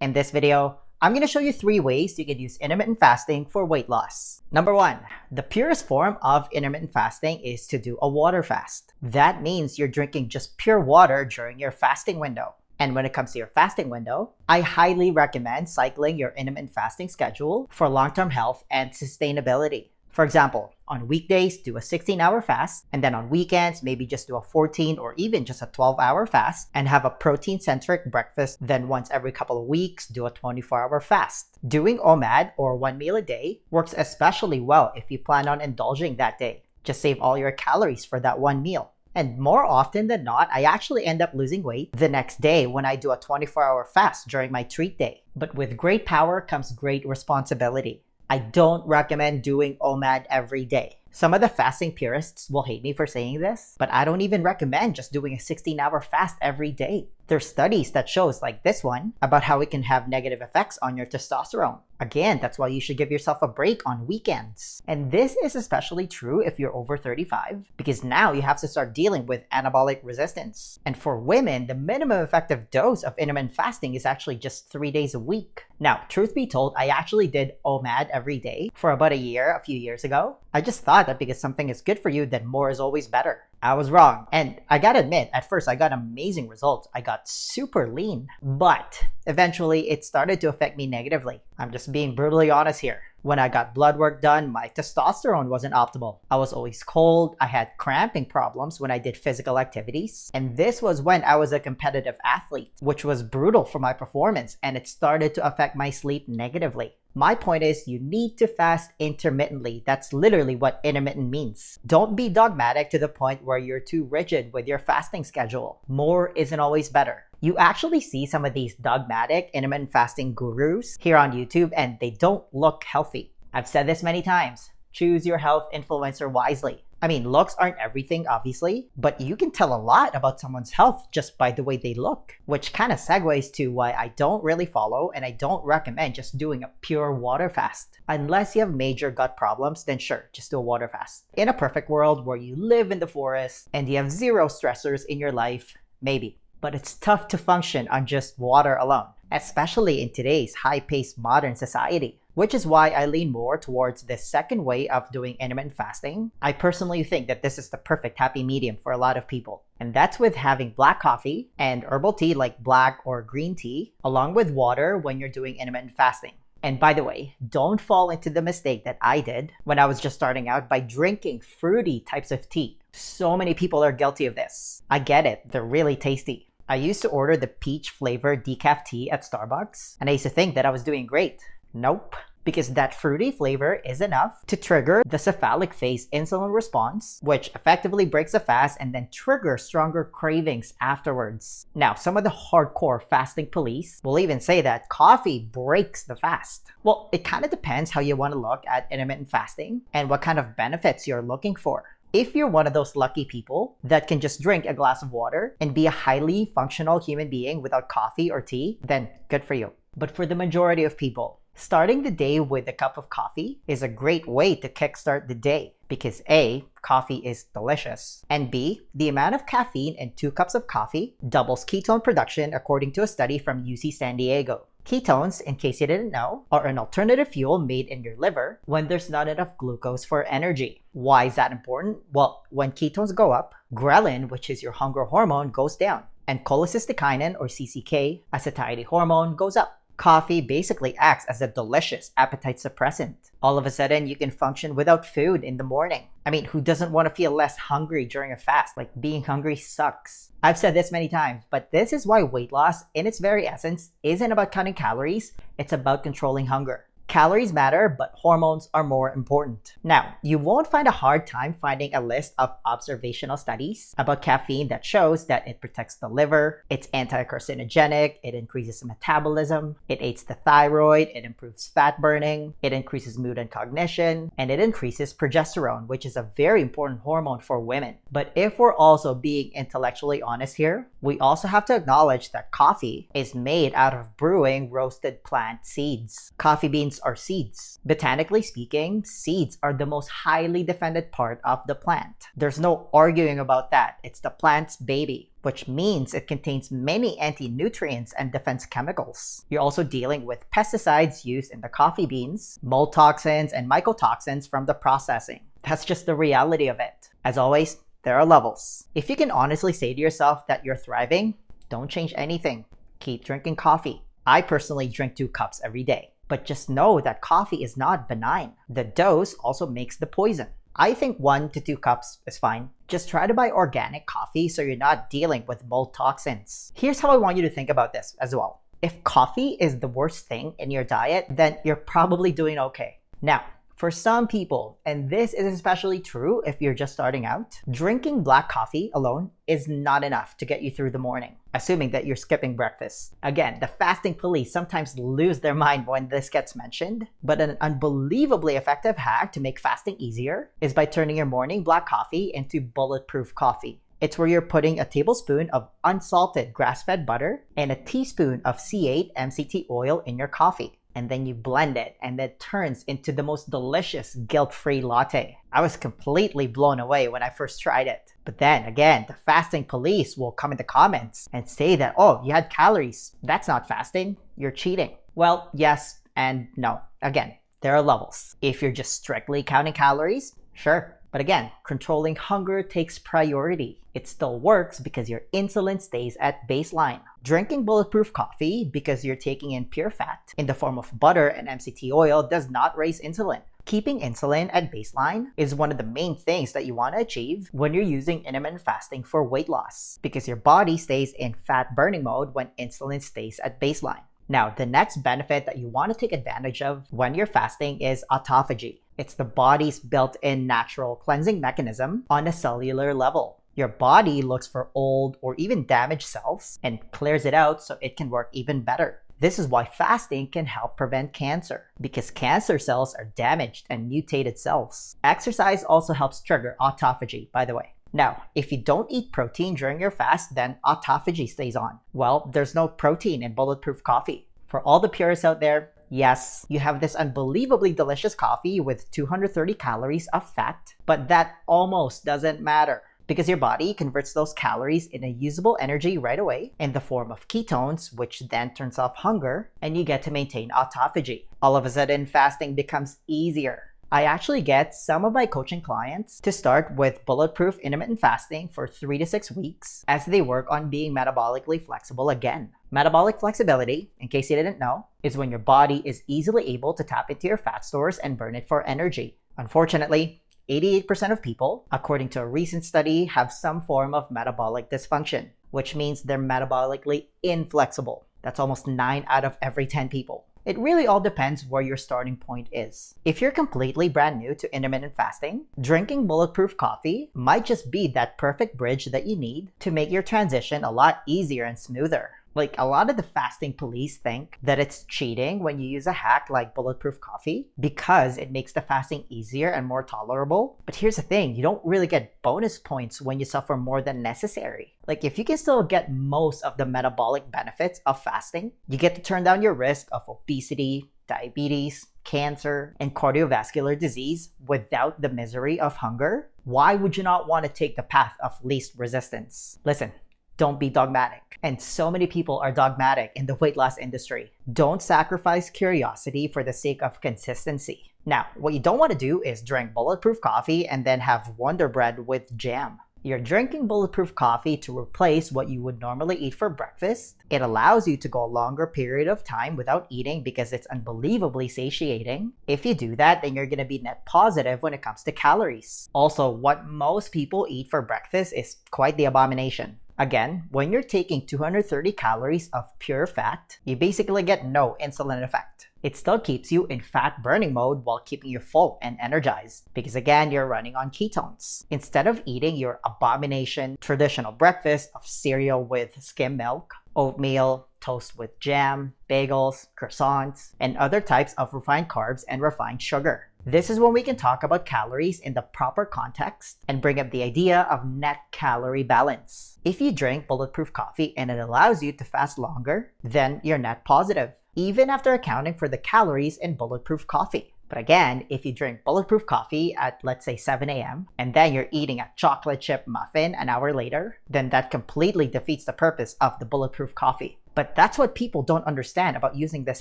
In this video, I'm going to show you 3 ways you can use intermittent fasting for weight loss. Number 1, the purest form of intermittent fasting is to do a water fast. That means you're drinking just pure water during your fasting window. And when it comes to your fasting window, I highly recommend cycling your intermittent fasting schedule for long-term health and sustainability. For example, on weekdays, do a 16-hour fast, and then on weekends, maybe just do a 14 or even just a 12-hour fast and have a protein-centric breakfast. Then once every couple of weeks, do a 24-hour fast. Doing OMAD, or 1 meal a day, works especially well if you plan on indulging that day. Just save all your calories for that 1 meal. And more often than not, I actually end up losing weight the next day when I do a 24-hour fast during my treat day. But with great power comes great responsibility. I don't recommend doing OMAD every day. Some of the fasting purists will hate me for saying this, but I don't even recommend just doing a 16-hour fast every day. There's studies that shows, like this one, about how it can have negative effects on your testosterone. Again, that's why you should give yourself a break on weekends. And this is especially true if you're over 35, because now you have to start dealing with anabolic resistance. And for women, the minimum effective dose of intermittent fasting is actually just 3 days a week. Now, truth be told, I actually did OMAD every day for about a few years ago. I just thought that because something is good for you, then more is always better. I was wrong. And I gotta admit, at first I got amazing results. I got super lean, but eventually it started to affect me negatively. I'm just being brutally honest here. When I got blood work done, my testosterone wasn't optimal. I was always cold. I had cramping problems when I did physical activities. And this was when I was a competitive athlete, which was brutal for my performance, and it started to affect my sleep negatively. My point is, you need to fast intermittently. That's literally what intermittent means. Don't be dogmatic to the point where you're too rigid with your fasting schedule. More isn't always better. You actually see some of these dogmatic intermittent fasting gurus here on YouTube, and they don't look healthy. I've said this many times. Choose your health influencer wisely. I mean, looks aren't everything, obviously, but you can tell a lot about someone's health just by the way they look, which kind of segues to why I don't really follow and I don't recommend just doing a pure water fast. Unless you have major gut problems, then sure, just do a water fast. In a perfect world where you live in the forest and you have 0 stressors in your life, maybe. But it's tough to function on just water alone, especially in today's high-paced modern society. Which is why I lean more towards this second way of doing intermittent fasting. I personally think that this is the perfect happy medium for a lot of people. And that's with having black coffee and herbal tea like black or green tea, along with water when you're doing intermittent fasting. And by the way, don't fall into the mistake that I did when I was just starting out by drinking fruity types of tea. So many people are guilty of this. I get it, they're really tasty. I used to order the peach flavored decaf tea at Starbucks, and I used to think that I was doing great. Nope. Because that fruity flavor is enough to trigger the cephalic phase insulin response, which effectively breaks the fast and then triggers stronger cravings afterwards. Now, some of the hardcore fasting police will even say that coffee breaks the fast. Well, it kind of depends how you want to look at intermittent fasting and what kind of benefits you're looking for. If you're one of those lucky people that can just drink a glass of water and be a highly functional human being without coffee or tea, then good for you. But for the majority of people, starting the day with a cup of coffee is a great way to kickstart the day because A, coffee is delicious, and B, the amount of caffeine in 2 cups of coffee doubles ketone production according to a study from UC San Diego. Ketones, in case you didn't know, are an alternative fuel made in your liver when there's not enough glucose for energy. Why is that important? Well, when ketones go up, ghrelin, which is your hunger hormone, goes down, and cholecystokinin, or CCK, a satiety hormone, goes up. Coffee basically acts as a delicious appetite suppressant. All of a sudden, you can function without food in the morning. I mean, who doesn't want to feel less hungry during a fast? Like, being hungry sucks. I've said this many times, but this is why weight loss, in its very essence, isn't about counting calories. It's about controlling hunger. Calories matter, but hormones are more important. Now, you won't find a hard time finding a list of observational studies about caffeine that shows that it protects the liver, it's anti-carcinogenic, it increases metabolism, it aids the thyroid, it improves fat burning, it increases mood and cognition, and it increases progesterone, which is a very important hormone for women. But if we're also being intellectually honest here, we also have to acknowledge that coffee is made out of brewing roasted plant seeds. Coffee beans are seeds. Botanically speaking, seeds are the most highly defended part of the plant. There's no arguing about that. It's the plant's baby, which means it contains many anti-nutrients and defense chemicals. You're also dealing with pesticides used in the coffee beans, mold toxins, and mycotoxins from the processing. That's just the reality of it. As always, there are levels. If you can honestly say to yourself that you're thriving, don't change anything. Keep drinking coffee. I personally drink 2 cups every day, but just know that coffee is not benign. The dose also makes the poison. I think 1 to 2 cups is fine. Just try to buy organic coffee so you're not dealing with mold toxins. Here's how I want you to think about this as well. If coffee is the worst thing in your diet, then you're probably doing okay. Now, for some people, and this is especially true if you're just starting out, drinking black coffee alone is not enough to get you through the morning, assuming that you're skipping breakfast. Again, the fasting police sometimes lose their mind when this gets mentioned, but an unbelievably effective hack to make fasting easier is by turning your morning black coffee into Bulletproof Coffee. It's where you're putting a tablespoon of unsalted grass-fed butter and a teaspoon of C8 MCT oil in your coffee. And then you blend it, and it turns into the most delicious guilt-free latte. I was completely blown away when I first tried it. But then again, the fasting police will come in the comments and say that, oh, you had calories. That's not fasting, you're cheating. Well, yes and no. Again, there are levels. If you're just strictly counting calories, sure. But again, controlling hunger takes priority. It still works because your insulin stays at baseline. Drinking Bulletproof Coffee because you're taking in pure fat in the form of butter and MCT oil does not raise insulin. Keeping insulin at baseline is one of the main things that you want to achieve when you're using intermittent fasting for weight loss, because your body stays in fat burning mode when insulin stays at baseline. Now, the next benefit that you want to take advantage of when you're fasting is autophagy. It's the body's built-in natural cleansing mechanism on a cellular level. Your body looks for old or even damaged cells and clears it out so it can work even better. This is why fasting can help prevent cancer, because cancer cells are damaged and mutated cells. Exercise also helps trigger autophagy, by the way. Now, if you don't eat protein during your fast, then autophagy stays on. Well, there's no protein in Bulletproof Coffee. For all the purists out there, yes, you have this unbelievably delicious coffee with 230 calories of fat, but that almost doesn't matter, because your body converts those calories into usable energy right away in the form of ketones, which then turns off hunger, and you get to maintain autophagy. All of a sudden, fasting becomes easier. I actually get some of my coaching clients to start with bulletproof intermittent fasting for 3 to 6 weeks as they work on being metabolically flexible again. Metabolic flexibility, in case you didn't know, is when your body is easily able to tap into your fat stores and burn it for energy. Unfortunately, 88% of people, according to a recent study, have some form of metabolic dysfunction, which means they're metabolically inflexible. That's almost 9 out of every 10 people. It really all depends where your starting point is. If you're completely brand new to intermittent fasting, drinking Bulletproof Coffee might just be that perfect bridge that you need to make your transition a lot easier and smoother. Like, a lot of the fasting police think that it's cheating when you use a hack like Bulletproof Coffee because it makes the fasting easier and more tolerable. But here's the thing, you don't really get bonus points when you suffer more than necessary. Like, if you can still get most of the metabolic benefits of fasting, you get to turn down your risk of obesity, diabetes, cancer, and cardiovascular disease without the misery of hunger. Why would you not want to take the path of least resistance? Listen, don't be dogmatic. And so many people are dogmatic in the weight loss industry. Don't sacrifice curiosity for the sake of consistency. Now, what you don't want to do is drink Bulletproof Coffee and then have Wonder Bread with jam. You're drinking Bulletproof Coffee to replace what you would normally eat for breakfast. It allows you to go a longer period of time without eating because it's unbelievably satiating. If you do that, then you're going to be net positive when it comes to calories. Also, what most people eat for breakfast is quite the abomination. Again, when you're taking 230 calories of pure fat, you basically get no insulin effect. It still keeps you in fat burning mode while keeping you full and energized, because again, you're running on ketones. Instead of eating your abomination traditional breakfast of cereal with skim milk, oatmeal, toast with jam, bagels, croissants, and other types of refined carbs and refined sugar. This is when we can talk about calories in the proper context and bring up the idea of net calorie balance. If you drink Bulletproof Coffee and it allows you to fast longer, then you're net positive. even after accounting for the calories in Bulletproof Coffee. But again, if you drink Bulletproof Coffee at, let's say, 7 a.m., and then you're eating a chocolate chip muffin an hour later, then that completely defeats the purpose of the Bulletproof Coffee. But that's what people don't understand about using this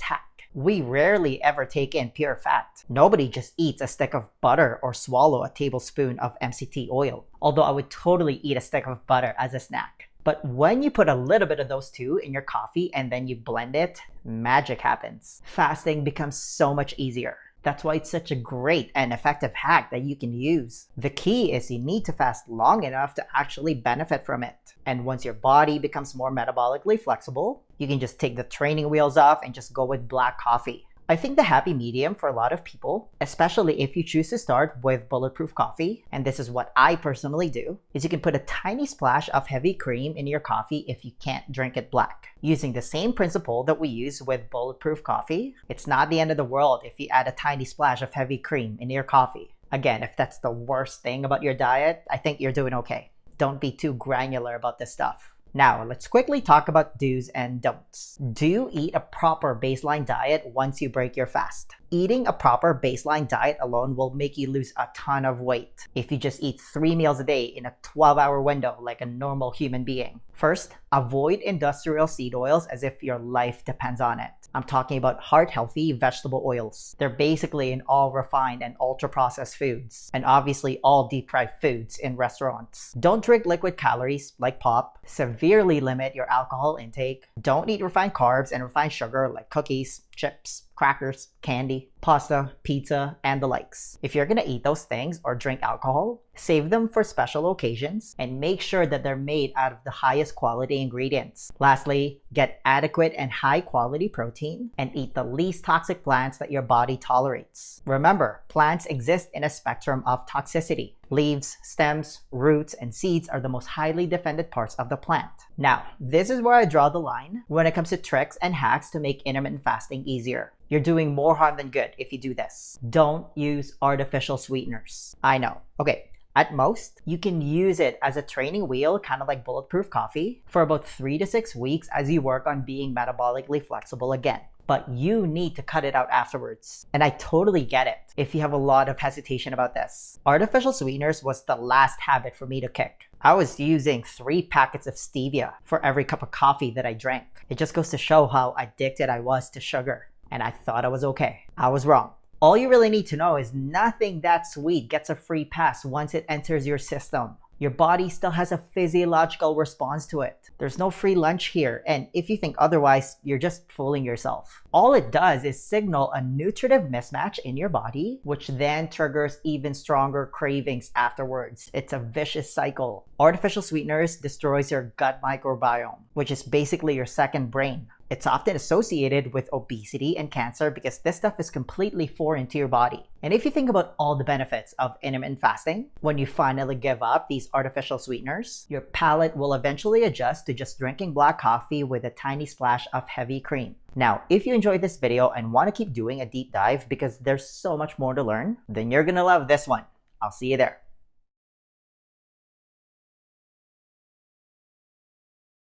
hack. We rarely ever take in pure fat. Nobody just eats a stick of butter or swallow a tablespoon of MCT oil, although I would totally eat a stick of butter as a snack. But when you put a little bit of those two in your coffee and then you blend it, magic happens. Fasting becomes so much easier. That's why it's such a great and effective hack that you can use. The key is you need to fast long enough to actually benefit from it. And once your body becomes more metabolically flexible, you can just take the training wheels off and just go with black coffee. I think the happy medium for a lot of people, especially if you choose to start with Bulletproof Coffee, and this is what I personally do, is you can put a tiny splash of heavy cream in your coffee if you can't drink it black. Using the same principle that we use with Bulletproof Coffee, it's not the end of the world if you add a tiny splash of heavy cream in your coffee. Again, if that's the worst thing about your diet, I think you're doing okay. Don't be too granular about this stuff. Now, let's quickly talk about do's and don'ts. Do you eat a proper baseline diet once you break your fast? Eating a proper baseline diet alone will make you lose a ton of weight if you just eat 3 meals a day in a 12-hour window like a normal human being. First, avoid industrial seed oils as if your life depends on it. I'm talking about heart-healthy vegetable oils. They're basically in all refined and ultra-processed foods, and obviously all deep-fried foods in restaurants. Don't drink liquid calories like pop. Severely limit your alcohol intake. Don't eat refined carbs and refined sugar like cookies, chips, crackers, candy, pasta, pizza, and the likes. If you're gonna eat those things or drink alcohol, save them for special occasions and make sure that they're made out of the highest quality ingredients. Lastly, get adequate and high quality protein and eat the least toxic plants that your body tolerates. Remember, plants exist in a spectrum of toxicity. Leaves, stems, roots, and seeds are the most highly defended parts of the plant. Now, this is where I draw the line when it comes to tricks and hacks to make intermittent fasting easier. You're doing more harm than good if you do this. Don't use artificial sweeteners. I know. Okay. At most, you can use it as a training wheel, kind of like Bulletproof Coffee, for about 3 to 6 weeks as you work on being metabolically flexible again. But you need to cut it out afterwards. And I totally get it if you have a lot of hesitation about this. Artificial sweeteners was the last habit for me to kick. I was using 3 packets of stevia for every cup of coffee that I drank. It just goes to show how addicted I was to sugar. And I thought I was okay. I was wrong. All you really need to know is nothing that sweet gets a free pass once it enters your system. Your body still has a physiological response to it. There's no free lunch here, and if you think otherwise, you're just fooling yourself. All it does is signal a nutritive mismatch in your body, which then triggers even stronger cravings afterwards. It's a vicious cycle. Artificial sweeteners destroys your gut microbiome, which is basically your second brain. It's often associated with obesity and cancer because this stuff is completely foreign to your body. And if you think about all the benefits of intermittent fasting, when you finally give up these artificial sweeteners, your palate will eventually adjust to just drinking black coffee with a tiny splash of heavy cream. Now, if you enjoyed this video and want to keep doing a deep dive because there's so much more to learn, then you're gonna love this one. I'll see you there.